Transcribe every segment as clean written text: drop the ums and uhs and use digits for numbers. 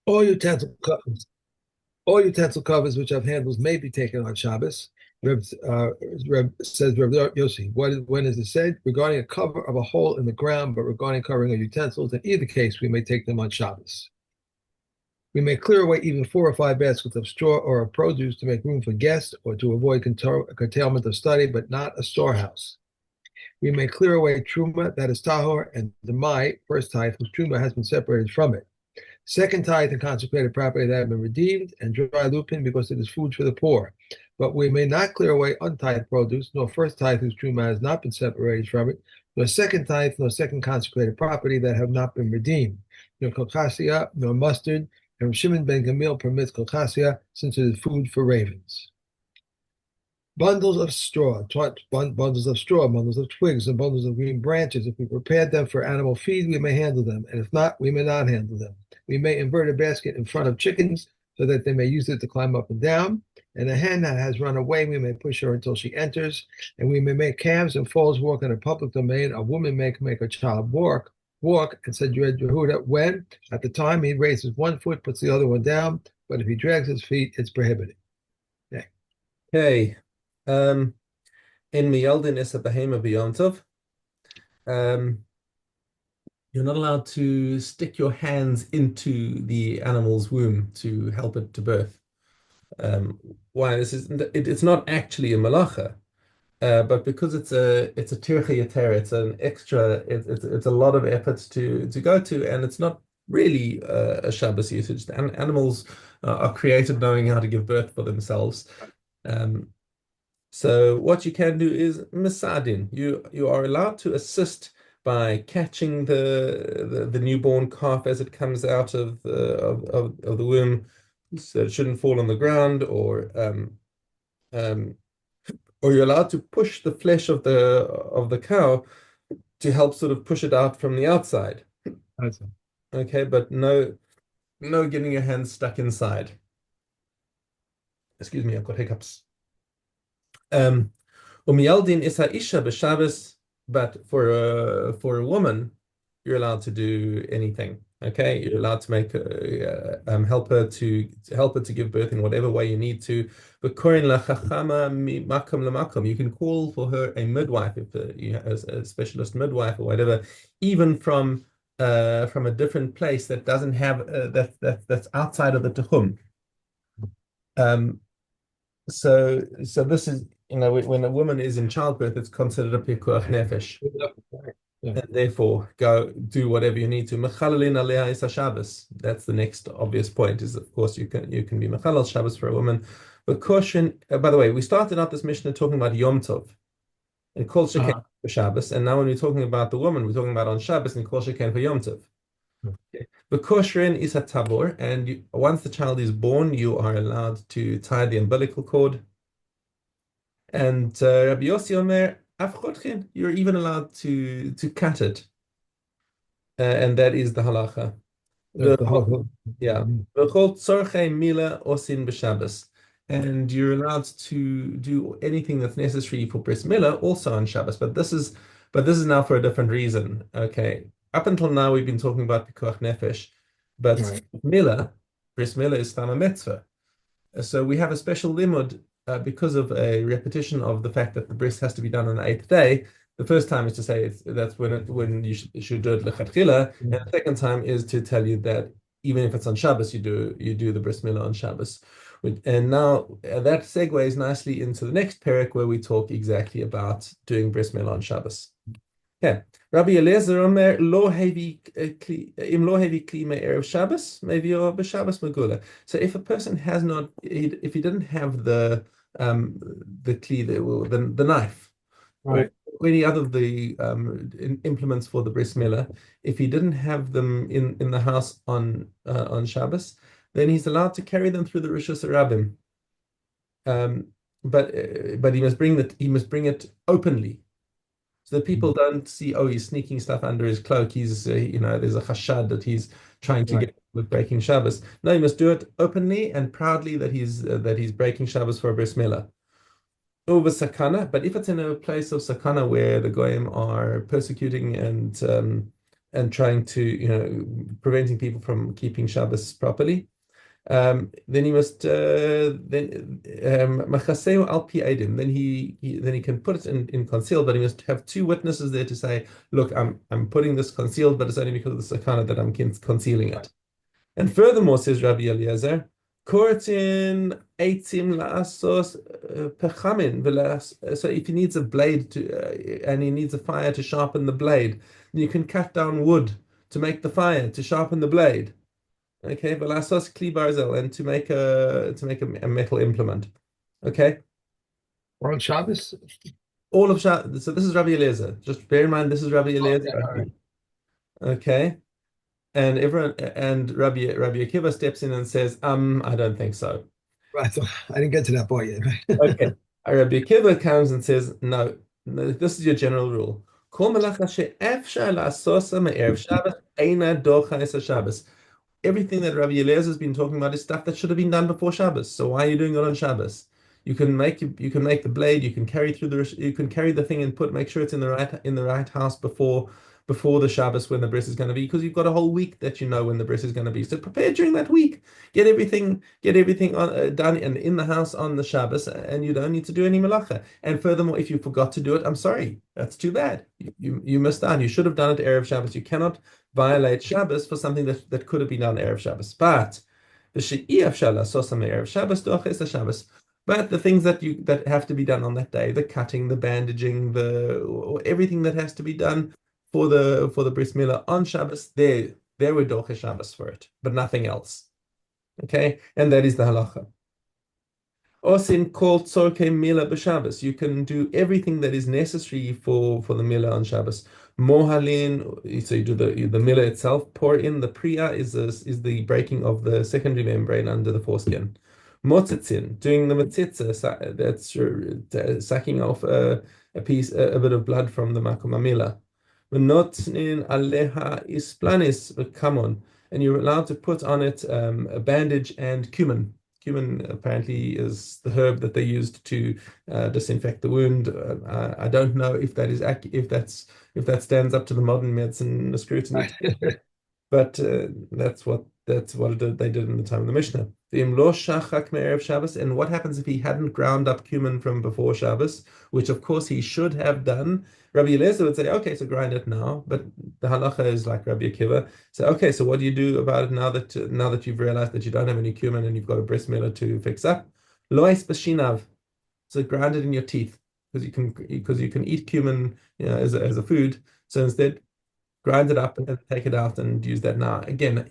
All utensil covers, all utensil covers which have handles may be taken on Shabbos. Reb says Reb Yossi. When is it said? Regarding a cover of a hole in the ground, but regarding covering of utensils, in either case, we may take them on Shabbos. We may clear away even 4 or 5 baskets of straw or of produce to make room for guests or to avoid curtailment of study, but not a storehouse. We may clear away truma, that is tahor, and the mai, first tithe, whose truma has been separated from it. Second tithe and consecrated property that have been redeemed, and dry lupin because it is food for the poor. But we may not clear away untithed produce, nor first tithe whose truma has not been separated from it, nor second tithe, nor second consecrated property that have not been redeemed, nor kokasia, nor mustard. And Shimon ben Gamil permits kokasia since it is food for ravens. Bundles of straw, bundles of twigs, and bundles of green branches. If we prepared them for animal feed, we may handle them, and if not, we may not handle them. We may invert a basket in front of chickens so that they may use it to climb up and down. And a hen that has run away, we may push her until she enters. And we may make calves and foals walk in a public domain. A woman may make a child walk, and said Yehuda, when at the time he raises one foot, puts the other one down, but if he drags his feet, it's prohibited. Okay. Okay. Um, in Miyaldin is a behema b'yomtov. Um, you're not allowed to stick your hands into the animal's womb to help it to birth. Um, why? It's not actually a malacha, but because it's a tircha yater, it's an extra. It's a lot of effort to go to, and it's not really a Shabbos usage. Animals are created knowing how to give birth for themselves. Um, So what you can do is misadin. You are allowed to assist by catching the newborn calf as it comes out of the womb, so it shouldn't fall on the ground, um, or you're allowed to push the flesh of the cow to help sort of push it out from the outside. Awesome. Okay, but no getting your hands stuck inside. Excuse me, I've got hiccups. Um, Umyaldin is ha'isha b'Shabbos, but for a woman, you're allowed to do anything. Okay, you're allowed to make help her to give birth in whatever way you need to. But korin lachachama makom lamakom, you can call for her a midwife if you have a specialist midwife or whatever, even from a different place that doesn't have that's outside of the tehum. Um, so this is, when a woman is in childbirth, it's considered a pikuach nefesh, Yeah. and therefore go do whatever you need to. Mechalalin aleha is Shabbos. That's the next obvious point. Is of course you can be mechalal Shabbos for a woman, but caution. By the way, we started out this Mishnah talking about Yom Tov and Kol Sheken Uh, for Shabbos, and now when we're talking about the woman, we're talking about on Shabbos and Kol Sheken for Yom Tov. Okay. The kosherin is a tabor, and once the child is born, you are allowed to tie the umbilical cord. And Rabbi Yossi Omer, Afchotchen, you're even allowed to cut it, and that is the halacha. that's The the whole. yeah, V'chol tzorchei mila osin b'Shabbos, and you're allowed to do anything that's necessary for bris milah also on Shabbos. But this is now for a different reason. Okay, up until now we've been talking about pikuach nefesh, but Right. milah, bris milah is tam mitzvah. So we have a special limud because of a repetition of the fact that the bris has to be done on the eighth day. The first time is to say that's when you should do it lechatchila, and the second time is to tell you that even if it's on Shabbos, you do the bris milah on Shabbos. And now that segues nicely into the next parak where we talk exactly about doing bris milah on Shabbos. Yeah. Rabbi Eliezer Omer lo hevi im lo hevi kli me'erev Shabbos maybe or b'Shabbos megula. So if a person has not, if he didn't have the kli, the knife, or Right. any other of the implements for the bris milah, if he didn't have them in the house on Shabbos, then he's allowed to carry them through the Rishus Harabim. Um, but he must bring it openly, so that people don't see, oh, he's sneaking stuff under his cloak. There's a chashad that he's trying to Right. get with breaking Shabbos. No, he must do it openly and proudly that he's breaking Shabbos for a bris milah. Over sakana, but if it's in a place of sakana where the goyim are persecuting trying to, preventing people from keeping Shabbos properly. Then he must machaseu al pi edim. Then he can put it in concealed, but he must have two witnesses there to say, look, I'm putting this concealed, but it's only because of the sakana that I'm concealing it. And furthermore, says Rabbi Eliezer, kortin eitzim la'asos pechamin velas. So if he needs a blade and he needs a fire to sharpen the blade, then you can cut down wood to make the fire to sharpen the blade. Okay, velasos kli barzel, and to make a metal implement. Okay, On Shabbos? all of Shabbos. So this is Rabbi Eliezer. Just bear in mind, this is Rabbi Eliezer. Okay, all right. Okay, and Rabbi Akiva steps in and says, I don't think so. Right. So I didn't get to that point yet. Okay, Rabbi Akiva comes and says, no, no, this is your general rule. Kol melacha she'efshar la'asosa me'erev Shabbos eina docha es Shabbos. Everything that Rabbi Eliezer has been talking about is stuff that should have been done before Shabbos. So why are you doing it on Shabbos? You can make the blade. You can carry the thing and make sure it's in the right house before the Shabbos when the bris is going to be, because you've got a whole week that you know when the bris is going to be. So prepare during that week. Get everything done and in the house on the Shabbos, and you don't need to do any malacha. And furthermore, if you forgot to do it, I'm sorry, that's too bad. You missed out. You should have done it Erev Shabbos. You cannot violate Shabbos for something that could have been done Erev Shabbos. But the she'iyaf shala sosam Erev Shabbos doches the Shabbos. But the things that have to be done on that day, the cutting, the bandaging, everything that has to be done for the bris milah on Shabbos, there were doche Shabbos for it, but nothing else. Okay, and that is the halacha. Osin called tzorkei milah b'Shabbos. You can do everything that is necessary for the milah on Shabbos. Mohalin, so you do the milah itself. Pour in the priya is the breaking of the secondary membrane under the foreskin. Motzitzin, doing the metzitza, that's sucking off a bit of blood from the makom milah. V'notnin aleha isplanis v'kamon, and you're allowed to put on it a bandage and cumin. Cumin apparently is the herb that they used to disinfect the wound. I don't know if that stands up to the modern medicine scrutiny, but that's what they did in the time of the Mishnah. And what happens if he hadn't ground up cumin from before Shabbos, which of course he should have done? Rabbi Eliezer would say, okay, so grind it now. But the halacha is like Rabbi Akiva. So okay, so what do you do about it now that you've realized that you don't have any cumin and you've got a bris milah to fix up? Lois b'shinav. So grind it in your teeth, because you can eat cumin, as a food. So instead, grind it up and take it out and use that now. Again,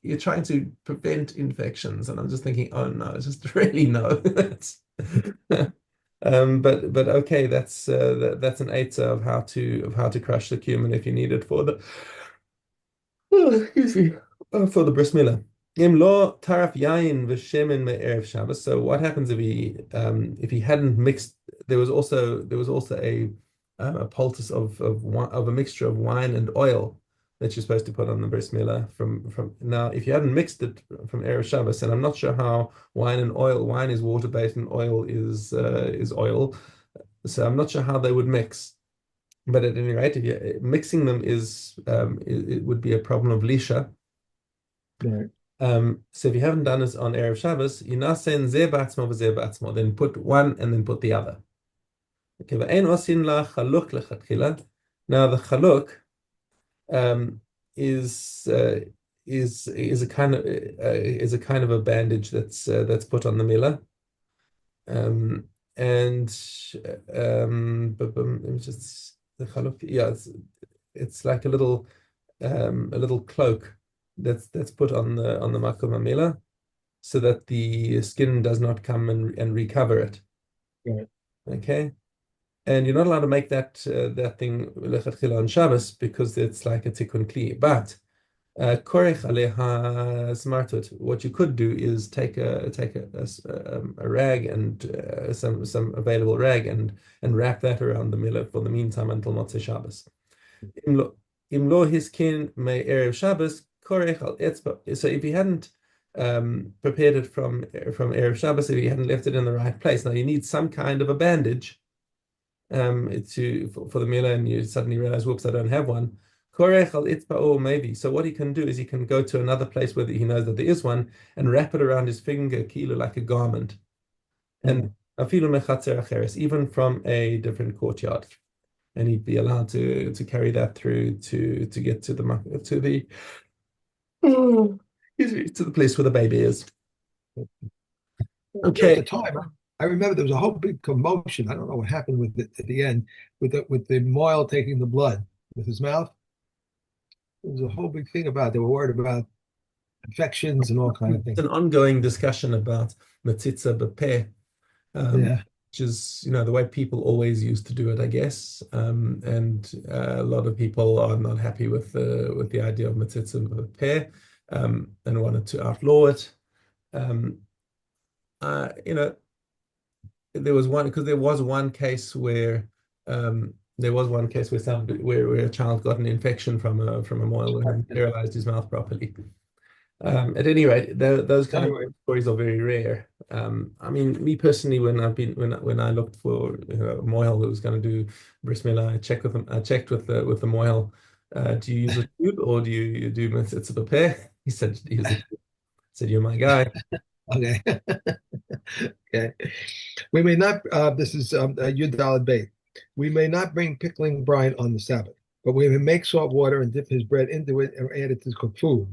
you're trying to prevent infections, and I'm just thinking, oh no, just really no. That's but okay, that's an eitzah of how to crush the cumin if you need it for the excuse me, for the bris milah. Im lo taraf yain v'shemen me'erev Shabbos. So what happens if he hadn't mixed? There was also a poultice of a mixture of wine and oil that you're supposed to put on the bris milah from now. If you hadn't mixed it from Erev Shabbos, and I'm not sure how wine is water based and oil is oil, so I'm not sure how they would mix. But at any rate, mixing them it would be a problem of lisha. Right. So if you haven't done it on Erev Shabbos, yinasen ze b'atzmo v'ze b'atzmo, then put one and then put the other. Okay, but ein osin la chaluk lechatchila. Now the chaluk is a kind of a bandage that's put on the milah, and just the chaluk. Yeah, it's like a little cloak that's put on the makom milah, so that the skin does not come and recover it. Right. Okay. And you're not allowed to make that thing lechatchila on Shabbos because it's like a tikkun kli. But korech aleha smartut. What you could do is take a rag and some available rag and wrap that around the milah for the meantime until Motzei Shabbos. Imlo hiskin me erev Shabbos korech al etzba. So if you hadn't prepared it from erev Shabbos, if you hadn't left it in the right place, now you need some kind of a bandage. For the milah, and you suddenly realize, whoops, I don't have one. Korech al itba'o maybe. So what he can do is he can go to another place where he knows that there is one and wrap it around his finger, kilo, like a garment. And Mm. afilu mechatzer acheres, even from a different courtyard. And he'd be allowed to carry that through to get to the oh, excuse me, to the place where the baby is. At the Okay. time, I remember there was a whole big commotion. I don't know what happened with it at the end, with the Moyle taking the blood with his mouth. There was a whole big thing about it. They were worried about infections and all kind of It's things. an ongoing discussion about Matzitza B'Peh, Yeah. which is, the way people always used to do it, I guess. And a lot of people are not happy with the idea of Matzitza B'Peh, and wanted to outlaw it. Um, uh, you know, there was one because there was one case where a child got an infection from a moil and sterilized his mouth properly. At any rate, those kind Anyway, of stories are very rare. I mean, me personally, when I looked for a mohel that was going to do bris milah, I checked with them. I checked with the mohel. Do you use a tube or do you do mitzvah b'peh? He said use a tube. I said you're my guy. okay. Okay. We may not, this is Yud Daled Beit. We may not bring pickling brine on the Sabbath, but we may make salt water and dip his bread into it and add it to cooked food.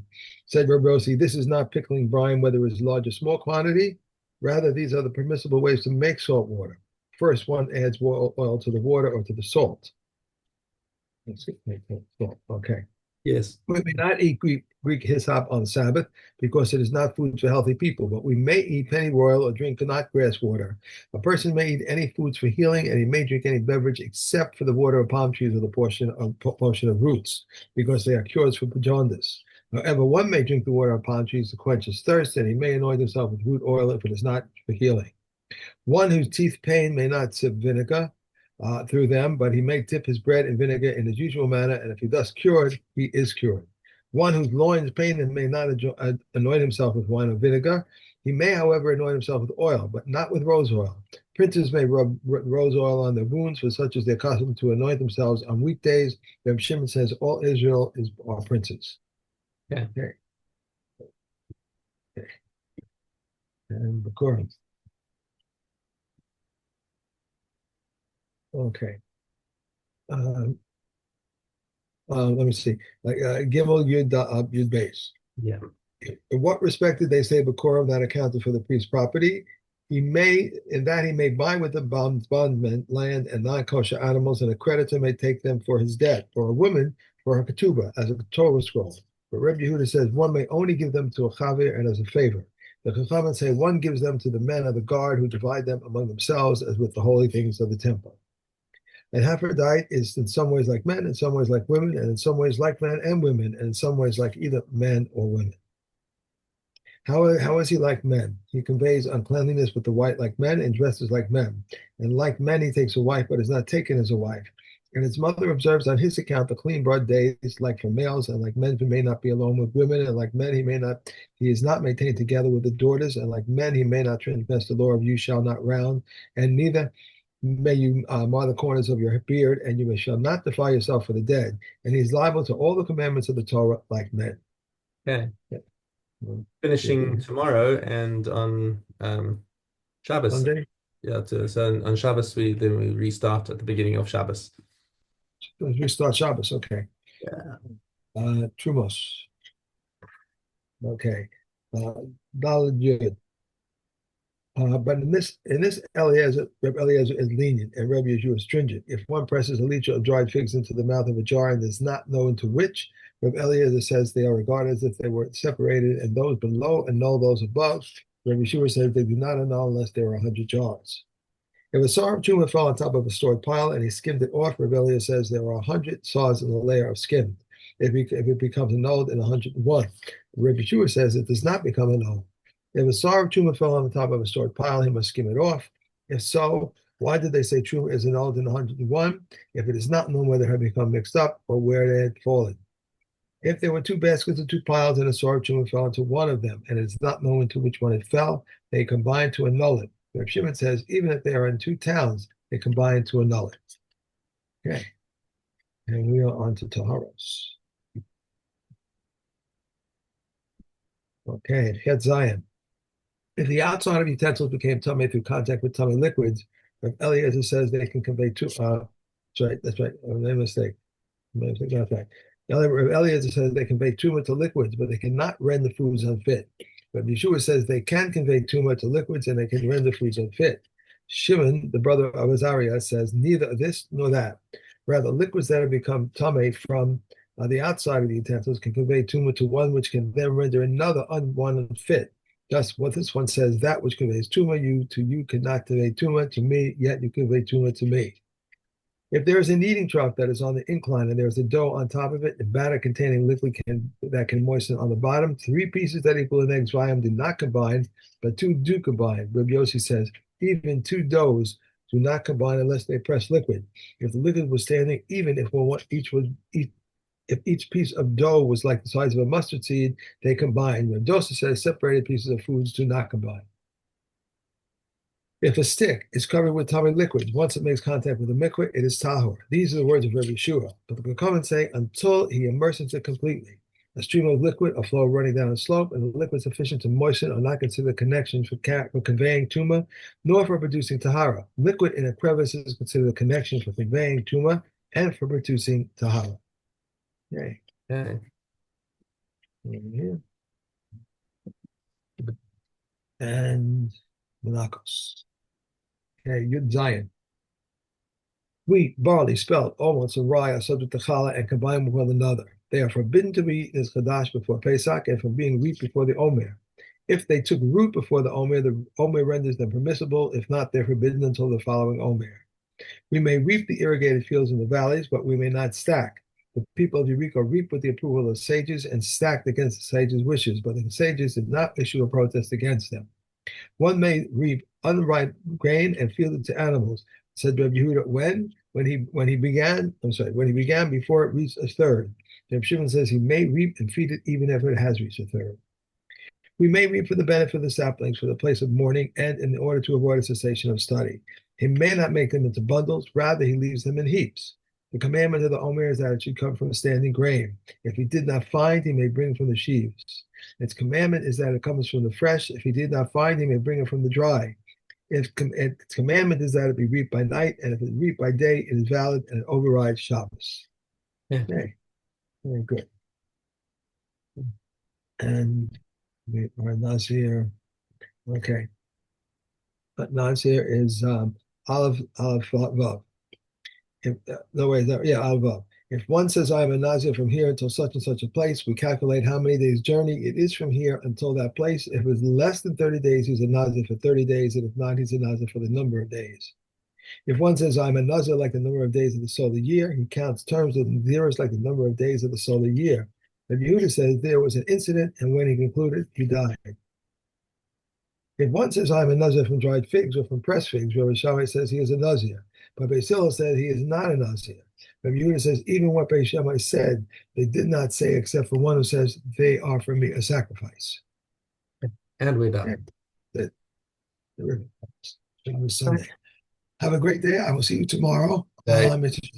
Said Rabbi Yossi, this is not pickling brine, whether it's large or small quantity. Rather, these are the permissible ways to make salt water. First, one adds oil to the water or to the salt. Let's see. Okay. Yes. We may not eat Greek hyssop on Sabbath because it is not food for healthy people, but we may eat pennyroyal or drink not grass water. A person may eat any foods for healing, and he may drink any beverage except for the water of palm trees or the portion of roots, because they are cures for jaundice. However, one may drink the water of palm trees to quench his thirst, and he may anoint himself with root oil if it is not for healing. One whose teeth pain may not sip vinegar through them, but he may dip his bread in vinegar in his usual manner, and if he thus cured, he is cured. One whose loins pain and may not anoint himself with wine or vinegar. He may, however, anoint himself with oil, but not with rose oil. Princes may rub rose oil on their wounds, for such as they're accustomed to anoint themselves on weekdays. Reb Shimon says all Israel are princes. Yeah. Okay. Okay. And the Koran. Okay. Um, let me see. Like Gimel Yud Base. Yeah. In what respect did they say Bikorim that accounted for the priest's property? He may buy with the bondman land and non-kosher animals, and a creditor may take them for his debt, or a woman for her ketubah as a Torah scroll. But Reb Yehuda says one may only give them to a chavir and as a favor. The Chachamim say one gives them to the men of the guard who divide them among themselves, as with the holy things of the temple. And Hermaphrodite is in some ways like men, in some ways like women, and in some ways like men and women, and in some ways like either men or women. How is he like men? He conveys uncleanliness with the white like men and dresses like men. And like men, he takes a wife, but is not taken as a wife. And his mother observes on his account the clean broad days, like for males, and like men, he may not be alone with women, and like men, he is not maintained together with the daughters, and like men, he may not transgress the law of you shall not round, and neither may you mar the corners of your beard, and you shall not defile yourself for the dead. And he is liable to all the commandments of the Torah like men. Okay. Yeah. Finishing tomorrow and on Shabbos. Sunday, Yeah, so on Shabbos we restart at the beginning of Shabbos. we start Shabbos. Okay. Yeah. Trumos. Okay. Daled Yud. But in this Reb Eliezer is lenient and Reb Yeshua is stringent. If one presses a leech of dried figs into the mouth of a jar and is not known to which, Reb Eliezer says they are regarded as if they were separated, and those below annul those above. Reb Yeshua says they do not annul unless there are 100 jars. If a sar of truma fell on top of a stored pile and he skimmed it off, Reb Eliezer says there are 100 sars in the layer of skim. If it becomes annulled in 101, Reb Yeshua says it does not become annulled. If a sar of truma fell on the top of a stored pile, he must skim it off. If so, why did they say truma is annulled in 101? If it is not known whether it had become mixed up or where it had fallen. If there were two baskets or two piles and a sar of truma fell into one of them, and it is not known into which one it fell, they combine to annul it. Reb Shimon says even if they are in two towns, they combine to annul it. Okay. And we are on to Taharos. Okay, Het Zion. If the outside of utensils became tummy through contact with tummy liquids, if Eliezer says they can convey two, that's right, that's right, I made a mistake. That's right. Eliezer says they convey tumor to liquids, but they cannot render foods unfit. But Yeshua says they can convey tumor to liquids and they can render foods unfit. Shimon, the brother of Azariah, says neither this nor that. Rather, liquids that have become tame from the outside of the utensils can convey tumor to one which can then render another one unfit. Thus, what this one says, that which conveys tumor you cannot convey tumor to me, yet you convey tumor to me. If there is a kneading trough that is on the incline and there is a dough on top of it, a batter containing liquid that can moisten on the bottom, three pieces that equal an egg's volume do not combine, but two do combine. Rabbi Yossi says, even two doughs do not combine unless they press liquid. If the liquid was standing, even if if each piece of dough was like the size of a mustard seed, they combine. Rabbi Yossi says separated pieces of foods do not combine. If a stick is covered with tummy liquids, once it makes contact with the mikveh, it is tahor. These are the words of Rabbi Yeshua. But the Kakavan say, until he immerses it completely. A stream of liquid, a flow running down a slope, and the liquid sufficient to moisten are not considered connections for conveying tuma, nor for producing tahara. Liquid in a crevice is considered a connection for conveying tuma and for producing tahara. Okay. Okay. And Menachos. Okay, Yud Zion. Wheat, barley, spelt, almonds, and rye are subject to challah and combine with one another. They are forbidden to be eaten as chadash before Pesach and from being reaped before the Omer. If they took root before the Omer renders them permissible. If not, they're forbidden until the following Omer. We may reap the irrigated fields in the valleys, but we may not stack. The people of Yeriko reaped with the approval of sages and stacked against the sages' wishes, but the sages did not issue a protest against them. One may reap unripe grain and feed it to animals, said Rabbi Yehuda. When he began before it reached a third. Rabbi Shimon says he may reap and feed it even if it has reached a third. We may reap for the benefit of the saplings, for the place of mourning, and in order to avoid a cessation of study. He may not make them into bundles, rather he leaves them in heaps. The commandment of the Omer is that it should come from the standing grain. If he did not find, he may bring from the sheaves. Its commandment is that it comes from the fresh. If he did not find, he may bring it from the dry. Its commandment is that it be reaped by night, and if it is reaped by day, it is valid and it overrides Shabbos. Yeah. Okay, very good. And we are Nazir. Okay, but Nazir is Aleph Vav. No way, yeah, Aleph Vav. If one says, I am a Nazir from here until such and such a place, we calculate how many days' journey it is from here until that place. If it's less than 30 days, he's a Nazir for 30 days, and if not, he's a Nazir for the number of days. If one says, I'm a Nazir like the number of days of the solar year, he counts terms of the nearest like the number of days of the solar year. Rabbi Yehuda says there was an incident, and when he concluded, he died. If one says, I'm a Nazir from dried figs or from pressed figs, Rabbi Shammai says he is a Nazir. But Beis Hillel said he is not a Nazir. Rabbi Yehuda says even what Beis Shammai said, they did not say except for one who says they are for me a sacrifice. And we're done. Sunday. Have a great day. I will see you tomorrow. Bye. It's